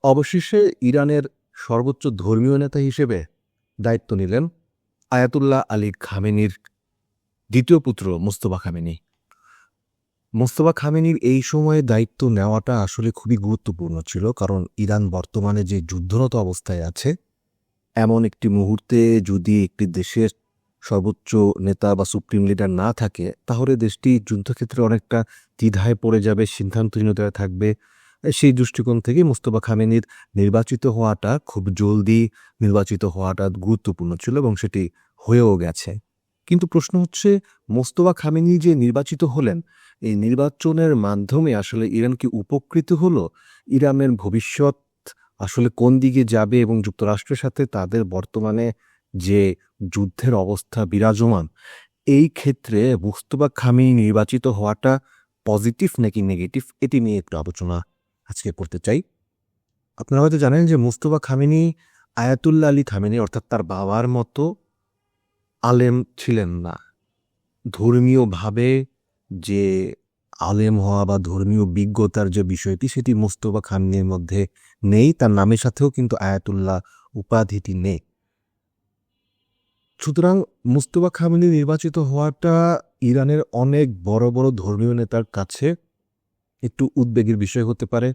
অবশেষে ইরানের সর্বোচ্চ ধর্মীয় নেতা হিসেবে দায়িত্ব নিলেন আয়াতুল্লাহ আলী খামেনির দ্বিতীয় পুত্র মোস্তফা খামেনি। মোস্তফা খামেনির এই সময়ে দায়িত্ব নেওয়াটা আসলে খুবই গুরুত্বপূর্ণ ছিল, কারণ ইরান বর্তমানে যে যুদ্ধরত অবস্থায় আছে, এমন একটি মুহূর্তে যদি একটি দেশের সর্বোচ্চ নেতা বা সুপ্রিম লিডার না থাকে, তাহলে দেশটি যুদ্ধক্ষেত্রে অনেকটা দ্বিধায় পড়ে যাবে, সিদ্ধান্তহীনতায় থাকবে। সেই দৃষ্টিকোণ থেকে মোস্তফা খামেনির নির্বাচিত হওয়াটা, খুব জলদি নির্বাচিত হওয়াটা গুরুত্বপূর্ণ ছিল এবং সেটি হয়েও গেছে। কিন্তু প্রশ্ন হচ্ছে, মোস্তফা খামেনি যে নির্বাচিত হলেন, এই নির্বাচনের মাধ্যমে আসলে ইরান কি উপকৃত হলো? ইরানের ভবিষ্যৎ আসলে কোন দিকে যাবে এবং যুক্তরাষ্ট্রের সাথে তাদের বর্তমানে যে যুদ্ধের অবস্থা বিরাজমান, এই ক্ষেত্রে মোস্তফা খামেনি নির্বাচিত হওয়াটা পজিটিভ নাকি নেগেটিভ, এটি নিয়ে একটু আলোচনা আজকে করতে চাই। আপনারা হয়তো জানেন যে Mostafa Khamenei Ayatollah Ali Khamenei অর্থাৎ তার বাবার মতো আলেম ছিলেন না। ধর্মীয়ভাবে যে আলেম হওয়া বা ধর্মীয় বিজ্ঞতার যে বিষয়টি, সেটি মোস্তফা খামেনির মধ্যে নেই। তার নামের সাথেও কিন্তু আয়াতুল্লাহ উপাধিটি নেই। সুতরাং মোস্তফা খামেনি নির্বাচিত হওয়াটা ইরানের অনেক বড় বড় ধর্মীয় নেতার কাছে একটু উদ্বেগের বিষয় হতে পারে।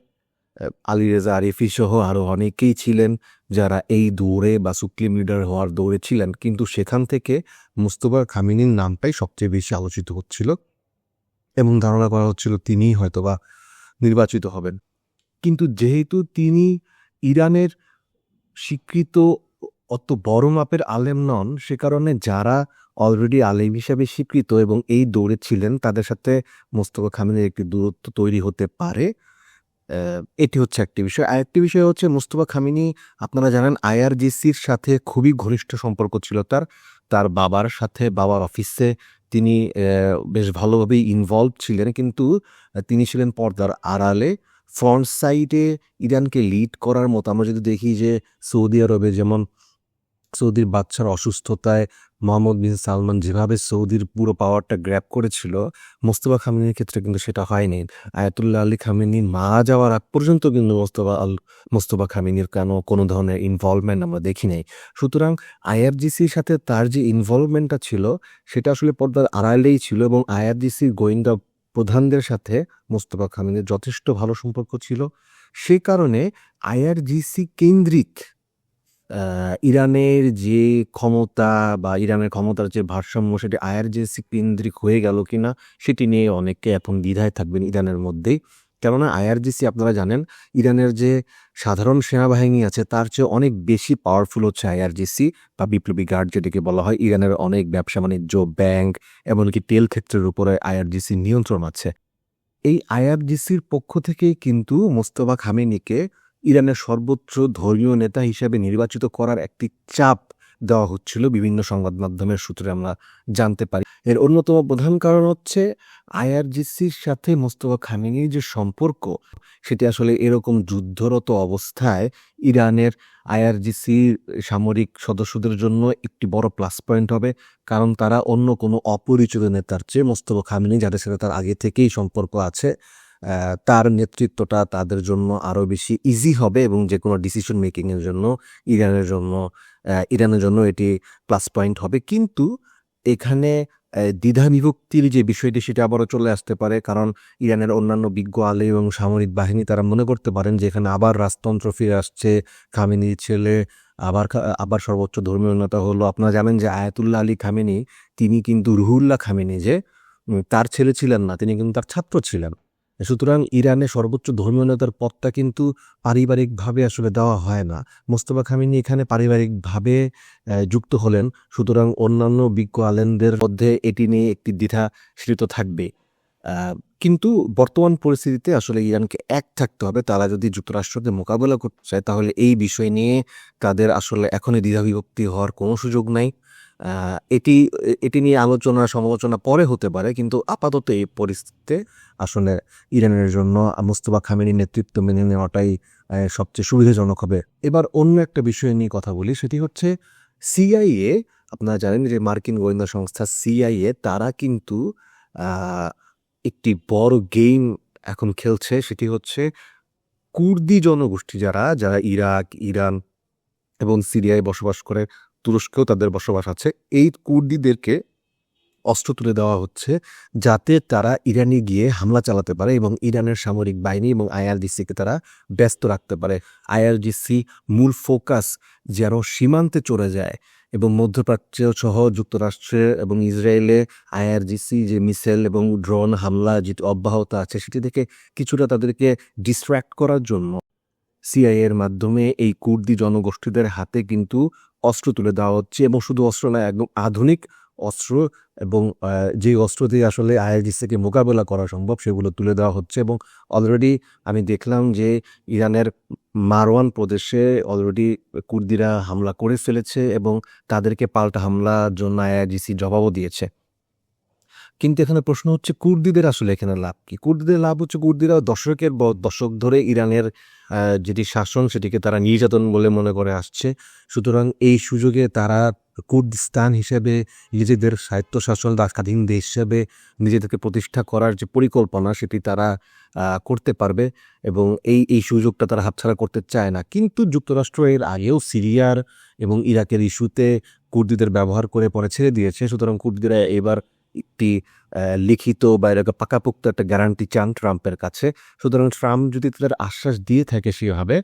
আলী রেজা আরিফি সহ আরও অনেকেই ছিলেন যারা এই দৌড়ে বা সুপ্রিম লিডার হওয়ার দৌড়ে ছিলেন, কিন্তু সেখান থেকে মোস্তফা খামেনির নামটাই সবচেয়ে বেশি আলোচিত হচ্ছিল এবং ধারণা করা হচ্ছিল তিনিই হয়তোবা নির্বাচিত হবেন। কিন্তু যেহেতু তিনি ইরানের স্বীকৃত অত বড় মাপের আলেম নন, সে কারণে যারা অলরেডি আলেম হিসাবে স্বীকৃত এবং এই দৌড়ে ছিলেন, তাদের সাথে মোস্তফা খামেনির একটি দূরত্ব তৈরি হতে পারে। এটি হচ্ছে একটি বিষয়। আরেকটি বিষয় হচ্ছে, মোস্তফা খামেনি আপনারা জানেন আইআরজিসির সাথে খুবই ঘনিষ্ঠ সম্পর্ক ছিল তার বাবার সাথে। বাবার অফিসে তিনি বেশ ভালোভাবেই ইনভলভ ছিলেন, কিন্তু তিনি ছিলেন পর্দার আড়ালে। ফ্রন্ট সাইডে ইরানকে লিড করার মতো আমরা যদি দেখি যে সৌদি আরবে যেমন সৌদির বাদশার অসুস্থতায় মোহাম্মদ বিন সালমান যেভাবে সৌদির পুরো পাওয়ারটা গ্র্যাব করেছিল, মোস্তফা খামেনির ক্ষেত্রে কিন্তু সেটা হয়নি। আয়াতুল্লাহ আলী খামেনি মারা যাওয়ার আগ পর্যন্ত কিন্তু মোস্তফা খামেনির কোনো ধরনের ইনভলভমেন্ট আমরা দেখি নাই। সুতরাং আইআরজিসির সাথে তার যে ইনভলভমেন্টটা ছিল, সেটা আসলে পর্দার আড়ালেই ছিল এবং আইআরজিসির গোয়েন্দা প্রধানদের সাথে মোস্তফা খামেনির যথেষ্ট ভালো সম্পর্ক ছিল। সে কারণে আইআরজিসি কেন্দ্রিক ইরানের যে ক্ষমতা বা ইরানের ক্ষমতার যে ভারসাম্য, সেটি আইআরজিসি কেন্দ্রিক হয়ে গেল কিনা, সেটি নিয়ে অনেকে এখন দ্বিধায় থাকবেন ইরানের মধ্যেই। কেননা আইআরজিসি আপনারা জানেন, ইরানের যে সাধারণ সেনাবাহিনী আছে তার চেয়ে অনেক বেশি পাওয়ারফুল হচ্ছে আইআরজিসি বা বিপ্লবী গার্ড যেটাকে বলা হয়। ইরানের অনেক ব্যবসা বাণিজ্য, ব্যাংক, এমনকি তেল ক্ষেত্রের উপরে আইআরজিসির নিয়ন্ত্রণ আছে। এই আইআরজিসির পক্ষ থেকেই কিন্তু মোস্তফা খামেনিকে ইরানের সর্বোচ্চ ধর্মীয় নেতা হিসেবে নির্বাচিত করার একটি চাপ দেওয়া হচ্ছিল, বিভিন্ন সংবাদ মাধ্যমের সূত্রে আমরা জানতে পারি। এর অন্যতম প্রধান কারণ হচ্ছে আইআরজিসির সাথে মোস্তফা খামেনির যে সম্পর্ক, সেটি আসলে এরকম যুদ্ধরত অবস্থায় ইরানের আইআরজিসির সামরিক সদস্যদের জন্য একটি বড় প্লাস পয়েন্ট হবে, কারণ তারা অন্য কোনো অপরিচিত নেতার চেয়ে মোস্তফা খামেনি, যাদের সাথে তার আগে থেকেই সম্পর্ক আছে, তার নেতৃত্বটা তাদের জন্য আরও বেশি ইজি হবে এবং যে কোনো ডিসিশন মেকিংয়ের জন্য ইরানের জন্য এটি প্লাস পয়েন্ট হবে। কিন্তু এখানে দ্বিধা বিভক্তির যে বিষয়টি, সেটা আবারও চলে আসতে পারে, কারণ ইরানের অন্যান্য বিজ্ঞ আলেম এবং সামরিক বাহিনী তারা মনে করতে পারেন যে এখানে আবার রাজতন্ত্র ফিরে আসছে, খামেনির ছেলে আবার সর্বোচ্চ ধর্মীয় নেতা হলো। আপনারা জানেন যে আয়াতুল্লাহ আলী খামেনি, তিনি কিন্তু রুহুল্লাহ খামেনি যে তার ছেলে ছিলেন না, তিনি কিন্তু তার ছাত্র ছিলেন। সুতরাং ইরানে সর্বোচ্চ ধর্মীয় নেতার পদটা কিন্তু পারিবারিকভাবে আসলে দেওয়া হয় না। মোস্তফা খামেনি এখানে পারিবারিকভাবে যুক্ত হলেন, সুতরাং অন্যান্য বিজ্ঞ আলেমদের মধ্যে এটি নিয়ে একটি দ্বিধা সেটি তো থাকবে। কিন্তু বর্তমান পরিস্থিতিতে আসলে ইরানকে এক থাকতে হবে। তারা যদি যুক্তরাষ্ট্রকে মোকাবেলা করতে চায়, তাহলে এই বিষয় নিয়ে তাদের আসলে এখনই দ্বিধা বিভক্তি হওয়ার কোনো সুযোগ নাই। এটি নিয়ে আলোচনা সমালোচনা পরে হতে পারে, কিন্তু আপাতত এই পরিস্থিতিতে আসলে ইরানের জন্য মোস্তফা খামেনির নেতৃত্ব মেনে নেওয়াটাই সবচেয়ে সুবিধাজনক হবে। এবার অন্য একটা বিষয় নিয়ে কথা বলি, সেটি হচ্ছে সিআইএ। আপনারা জানেন যে মার্কিন গোয়েন্দা সংস্থা সিআইএ, তারা কিন্তু একটি বড় গেম এখন খেলছে, সেটি হচ্ছে কুর্দি জনগোষ্ঠী যারা যারা ইরাক, ইরান এবং সিরিয়ায় বসবাস করে, তুরস্কেও তাদের বসবাস আছে, এই কুর্দিদেরকে অস্ত্র তুলে দেওয়া হচ্ছে যাতে তারা ইরানে গিয়ে হামলা চালাতে পারে এবং ইরানের সামরিক বাহিনী এবং আইআরজিসিকে তারা ব্যস্ত রাখতে পারে। আইআরজিসি মূল ফোকাস যেন সীমান্তে চলে যায় এবং মধ্যপ্রাচ্য সহ যুক্তরাষ্ট্রে এবং ইসরায়েলে আইআরজিসি যে মিসাইল এবং ড্রোন হামলা যেটি অব্যাহত আছে সেটি থেকে কিছুটা তাদেরকে ডিস্ট্র্যাক্ট করার জন্য সিআইএর মাধ্যমে এই কুর্দি জনগোষ্ঠীদের হাতে কিন্তু অস্ত্র তুলে দেওয়া হচ্ছে এবং শুধু অস্ত্র নয়, একদম আধুনিক অস্ত্র এবং যে অস্ত্র দিয়ে আসলে আইআরজিসিকে মোকাবেলা করা সম্ভব সেগুলো তুলে দেওয়া হচ্ছে। এবং অলরেডি আমি দেখলাম যে ইরানের মারওয়ান প্রদেশে অলরেডি কুর্দিরা হামলা করে ফেলেছে এবং তাদেরকে পাল্টা হামলার জন্য আইআরজিসি জবাবও দিয়েছে। কিন্তু এখানে প্রশ্ন হচ্ছে কুর্দিদের আসলে এখানে লাভ কি? কুর্দিদের লাভ হচ্ছে কুর্দিরা দশক ধরে ইরানের যেটি শাসন সেটিকে তারা নির্যাতন বলে মনে করে আসছে। সুতরাং এই সুযোগে তারা কুর্দিস্তান হিসেবে নিজেদের স্বায়ত্তশাসন বা স্বাধীন দেশ হিসেবে নিজেদেরকে প্রতিষ্ঠা করার যে পরিকল্পনা সেটি তারা করতে পারবে এবং এই সুযোগটা তারা হাতছাড়া করতে চায় না। কিন্তু যুক্তরাষ্ট্র এর আগেও সিরিয়ার এবং ইরাকের ইস্যুতে কুর্দিদের ব্যবহার করে পরে ছেড়ে দিয়েছে। সুতরাং কুর্দিরা এবার একটি লিখিত বা এরকম পাকাপোক্ত একটা গ্যারান্টি চান ট্রাম্পের কাছে। সুতরাং ট্রাম্প যদি তাদের আশ্বাস দিয়ে থাকে সেভাবে,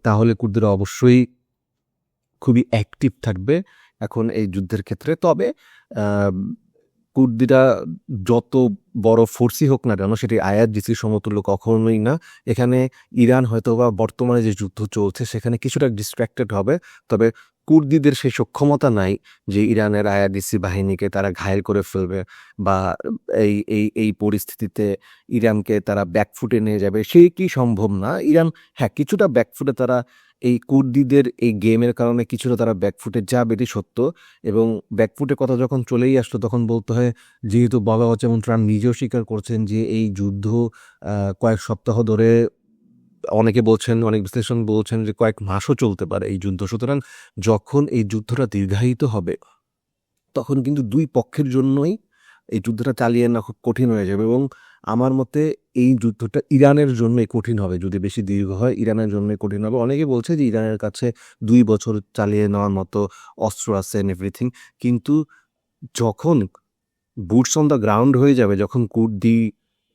তাহলে কুর্দিরা অবশ্যই খুবই অ্যাক্টিভ থাকবে এখন এই যুদ্ধের ক্ষেত্রে। তবে কুর্দিরা যত বড় ফোর্সই হোক না কেন সেটি আইআরজিসির সমতুল্য কখনোই না। এখানে ইরান হয়তোবা বর্তমানে যে যুদ্ধ চলছে সেখানে কিছুটা ডিস্ট্র্যাক্টেড হবে, তবে কুর্দিদের সেই সক্ষমতা নাই যে ইরানের আইআরজিসি বাহিনীকে তারা ঘায়েল করে ফেলবে বা এই পরিস্থিতিতে ইরানকে তারা ব্যাকফুটে নিয়ে যাবে, সেই কি সম্ভব না। ইরান কিছুটা ব্যাকফুটে তারা এই কুর্দিদের এই গেমের কারণে কিছুটা তারা ব্যাকফুটে যাবে, এটি সত্য। এবং ব্যাকফুটের কথা যখন চলেই আসলো তখন বলতে হয়, যেহেতু বলা হচ্ছে এবং ট্রাম্প নিজেও স্বীকার করছেন যে এই যুদ্ধ কয়েক সপ্তাহ ধরে, অনেকে বলছেন, অনেক বিশ্লেষণ বলছেন যে কয়েক মাসও চলতে পারে এই যুদ্ধ। সুতরাং যখন এই যুদ্ধটা দীর্ঘায়িত হবে তখন কিন্তু দুই পক্ষের জন্যই এই যুদ্ধটা চালিয়ে না খুব কঠিন হয়ে যাবে। এবং আমার মতে এই যুদ্ধটা ইরানের জন্যই কঠিন হবে, যদি বেশি দীর্ঘ হয় ইরানের জন্যই কঠিন হবে। অনেকে বলছে যে ইরানের কাছে 2 বছর চালিয়ে নেওয়ার মতো অস্ত্র আছে এন্ড এভরিথিং, কিন্তু যখন বুটস অন দ্য গ্রাউন্ড হয়ে যাবে, যখন কুর্দি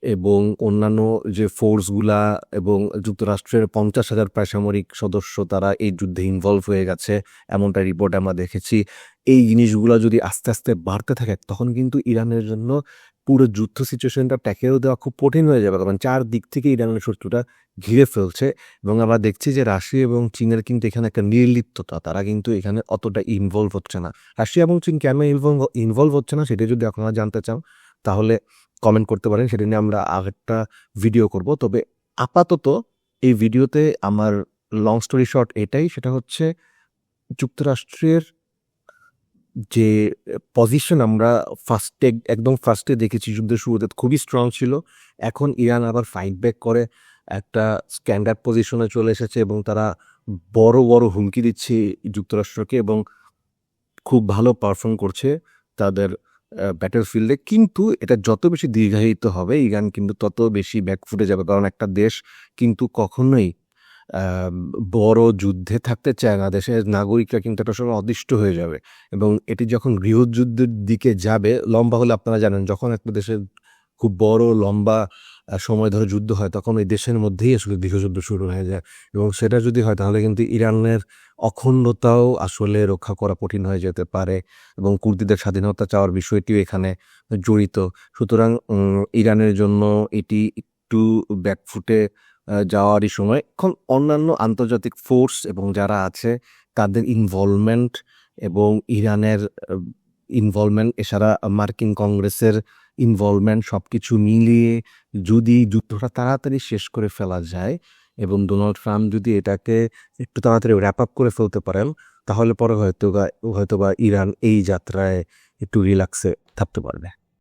এবং অন্যান্য যে ফোর্সগুলা এবং যুক্তরাষ্ট্রের 50,000 প্রায় সামরিক সদস্য তারা এই যুদ্ধে ইনভলভ হয়ে গেছে, এমনটা রিপোর্ট আমরা দেখেছি, এই জিনিসগুলো যদি আস্তে আস্তে বাড়তে থাকে তখন কিন্তু ইরানের জন্য পুরো যুদ্ধ সিচুয়েশনটা ট্যাকেল দেওয়া খুব কঠিন হয়ে যাবে, কারণ 4 দিক থেকে ইরানের শত্রুটা ঘিরে ফেলছে। এবং আমরা দেখছি যে রাশিয়া এবং চীনের কিন্তু এখানে একটা নির্লিপ্ততা, তারা কিন্তু এখানে অতটা ইনভলভ হচ্ছে না। রাশিয়া এবং চীন কেন ইনভলভ হচ্ছে না সেটা যদি আপনারা জানতে চান তাহলে কমেন্ট করতে পারেন, সেটা নিয়ে আমরা আরেকটা ভিডিও করব। তবে আপাতত এই ভিডিওতে আমার লং স্টোরি শর্ট এটাই, সেটা হচ্ছে যুক্তরাষ্ট্রের যে পজিশন আমরা একদম ফার্স্টে দেখেছি যুদ্ধের শুরুতে খুবই স্ট্রং ছিল, এখন ইরান আবার ফাইট ব্যাক করে একটা স্ট্যান্ডার্ড পজিশনে চলে এসেছে এবং তারা বড় বড় হুমকি দিচ্ছে যুক্তরাষ্ট্রকে এবং খুব ভালো পারফর্ম করছে তাদের ব্যাটল ফিল্ডে। কিন্তু এটা যত বেশি দীর্ঘায়িত হবে ইরান কিন্তু তত বেশি ব্যাকফুটে যাবে, কারণ একটা দেশ কিন্তু কখনোই বড় যুদ্ধে থাকতে চায় না, দেশের নাগরিকরা কিন্তু একটা সময় অতিষ্ঠ হয়ে যাবে এবং এটি যখন গৃহযুদ্ধের দিকে যাবে, লম্বা হলে আপনারা জানেন যখন একটা দেশের খুব বড় লম্বা সময় ধরে যুদ্ধ হয় তখন এই দেশের মধ্যেই আসলে গৃহযুদ্ধ শুরু হয়ে যায় এবং সেটা যদি হয় তাহলে কিন্তু ইরানের অখণ্ডতাও আসলে রক্ষা করা কঠিন হয়ে যেতে পারে এবং কুর্দিদের স্বাধীনতা চাওয়ার বিষয়টিও এখানে জড়িত। সুতরাং ইরানের জন্য এটি একটু ব্যাকফুটে যাওয়ারই সময়। এখন অন্যান্য আন্তর্জাতিক ফোর্স এবং যারা আছে তাদের ইনভলভমেন্ট এবং ইরানের ইনভলভমেন্ট, এছাড়া মার্কিন কংগ্রেসের ইনভলভমেন্ট, সব কিছু মিলিয়ে যদি যুদ্ধটা তাড়াতাড়ি শেষ করে ফেলা যায় এবং ডোনাল্ড ট্রাম্প যদি এটাকে একটু তাড়াতাড়ি র্যাপ আপ করে ফেলতে পারেন তাহলে পরে হয়তোবা ইরান এই যাত্রায় একটু রিল্যাক্সে থাকতে পারবে।